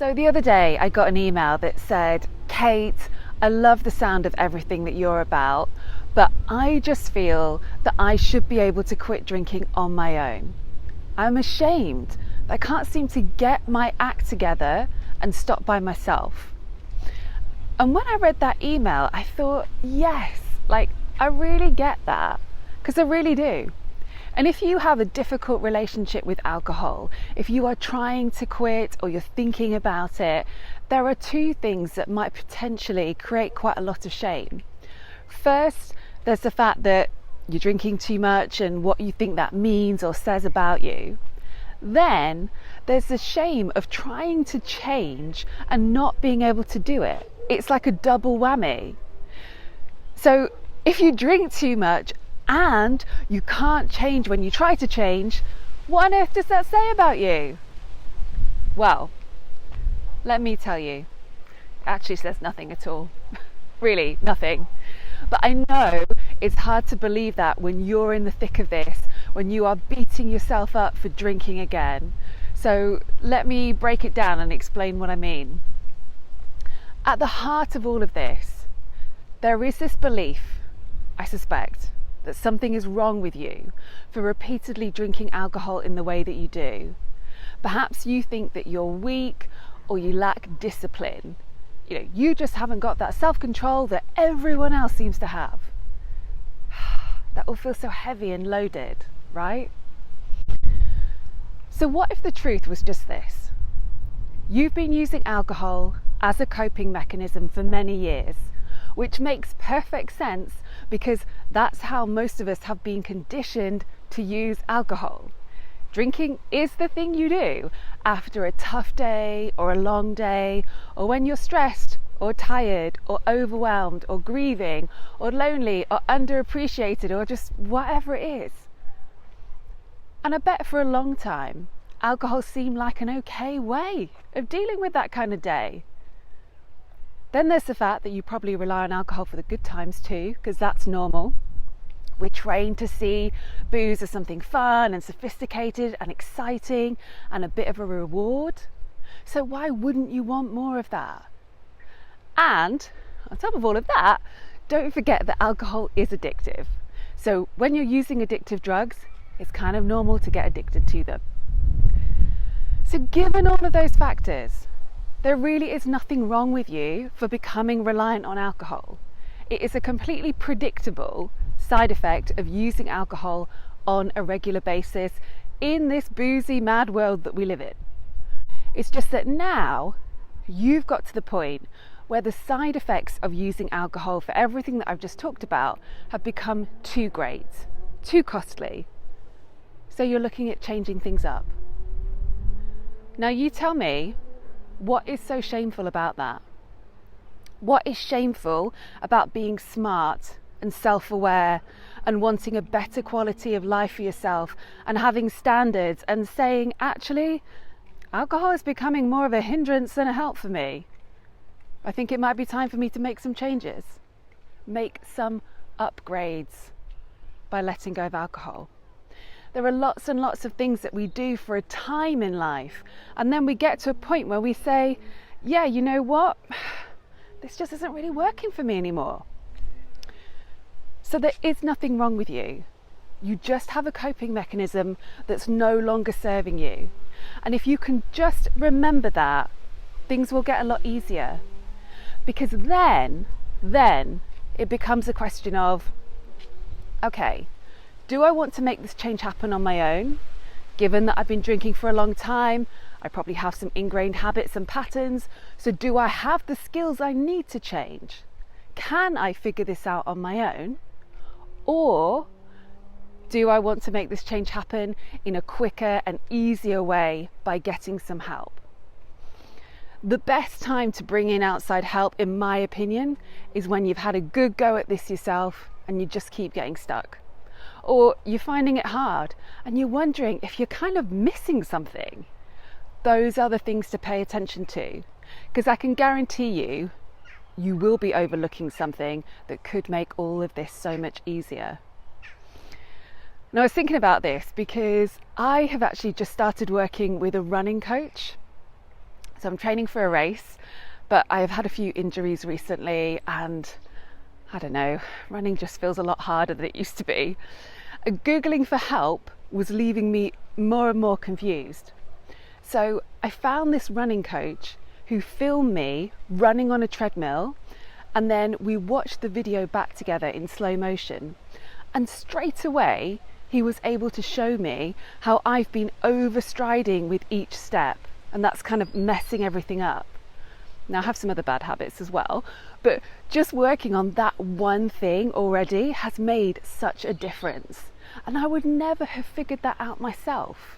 So the other day I got an email that said, Kate, I love the sound of everything that you're about, but I just feel that I should be able to quit drinking on my own. I'm ashamed that I can't seem to get my act together and stop by myself. And when I read that email, I thought, yes, I really get that, because I really do. And if you have a difficult relationship with alcohol, if you are trying to quit or you're thinking about it, there are two things that might potentially create quite a lot of shame. First, there's the fact that you're drinking too much and what you think that means or says about you. Then there's the shame of trying to change and not being able to do it. It's like a double whammy. So if you drink too much and you can't change when you try to change, what on earth does that say about you? Well, let me tell you, it actually says nothing at all. Really, nothing. But I know it's hard to believe that when you're in the thick of this, when you are beating yourself up for drinking again. So let me break it down and explain what I mean. At the heart of all of this, there is this belief, I suspect, that something is wrong with you for repeatedly drinking alcohol in the way that you do. Perhaps you think that you're weak or you lack discipline. You just haven't got that self-control that everyone else seems to have. That all feels so heavy and loaded, right? So what if the truth was just this? You've been using alcohol as a coping mechanism for many years, which makes perfect sense because that's how most of us have been conditioned to use alcohol. Drinking is the thing you do after a tough day or a long day, or when you're stressed or tired or overwhelmed or grieving or lonely or underappreciated or just whatever it is. And I bet for a long time, alcohol seemed like an okay way of dealing with that kind of day. Then there's the fact that you probably rely on alcohol for the good times too, because that's normal. We're trained to see booze as something fun and sophisticated and exciting and a bit of a reward. So why wouldn't you want more of that? And on top of all of that, don't forget that alcohol is addictive. So when you're using addictive drugs, it's kind of normal to get addicted to them. So given all of those factors, there really is nothing wrong with you for becoming reliant on alcohol. It is a completely predictable side effect of using alcohol on a regular basis in this boozy, mad world that we live in. It's just that now you've got to the point where the side effects of using alcohol for everything that I've just talked about have become too great, too costly. So you're looking at changing things up. Now you tell me, what is so shameful about that? What is shameful about being smart and self-aware and wanting a better quality of life for yourself and having standards and saying, actually, alcohol is becoming more of a hindrance than a help for me. I think it might be time for me to make some changes, make some upgrades by letting go of alcohol. There are lots and lots of things that we do for a time in life, and then we get to a point where we say, yeah, you know what? This just isn't really working for me anymore. So there is nothing wrong with you. You just have a coping mechanism that's no longer serving you. And if you can just remember that, things will get a lot easier. Because then it becomes a question of, okay, do I want to make this change happen on my own? Given that I've been drinking for a long time, I probably have some ingrained habits and patterns. So do I have the skills I need to change? Can I figure this out on my own? Or do I want to make this change happen in a quicker and easier way by getting some help? The best time to bring in outside help, in my opinion, is when you've had a good go at this yourself and you just keep getting stuck. Or you're finding it hard and you're wondering if you're kind of missing something. Those are the things to pay attention to, because I can guarantee you, you will be overlooking something that could make all of this so much easier. Now, I was thinking about this because I have actually just started working with a running coach. So I'm training for a race, but I have had a few injuries recently, and I don't know, running just feels a lot harder than it used to be. Googling for help was leaving me more and more confused. So I found this running coach who filmed me running on a treadmill, and then we watched the video back together in slow motion. And straight away, he was able to show me how I've been overstriding with each step, and that's kind of messing everything up. Now, I have some other bad habits as well, but just working on that one thing already has made such a difference. And I would never have figured that out myself.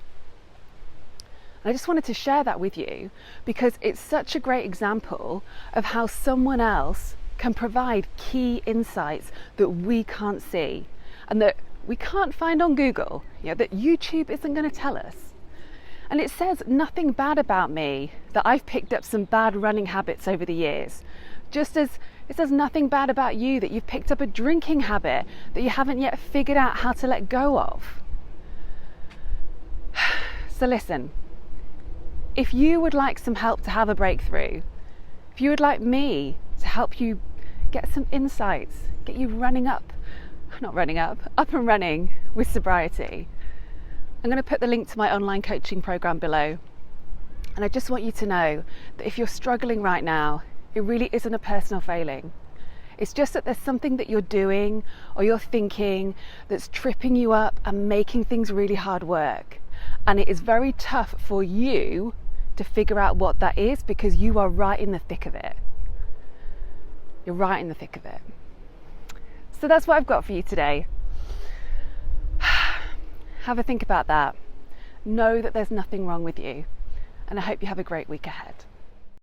And I just wanted to share that with you because it's such a great example of how someone else can provide key insights that we can't see and that we can't find on Google, that YouTube isn't going to tell us. And it says nothing bad about me, that I've picked up some bad running habits over the years. Just as it says nothing bad about you, that you've picked up a drinking habit that you haven't yet figured out how to let go of. So listen, if you would like some help to have a breakthrough, if you would like me to help you get some insights, get you up and running with sobriety, I'm going to put the link to my online coaching program below. And I just want you to know that if you're struggling right now, it really isn't a personal failing. It's just that there's something that you're doing or you're thinking that's tripping you up and making things really hard work. And it is very tough for you to figure out what that is because you are right in the thick of it. You're right in the thick of it. So that's what I've got for you today. Have a think about that. Know that there's nothing wrong with you. And I hope you have a great week ahead.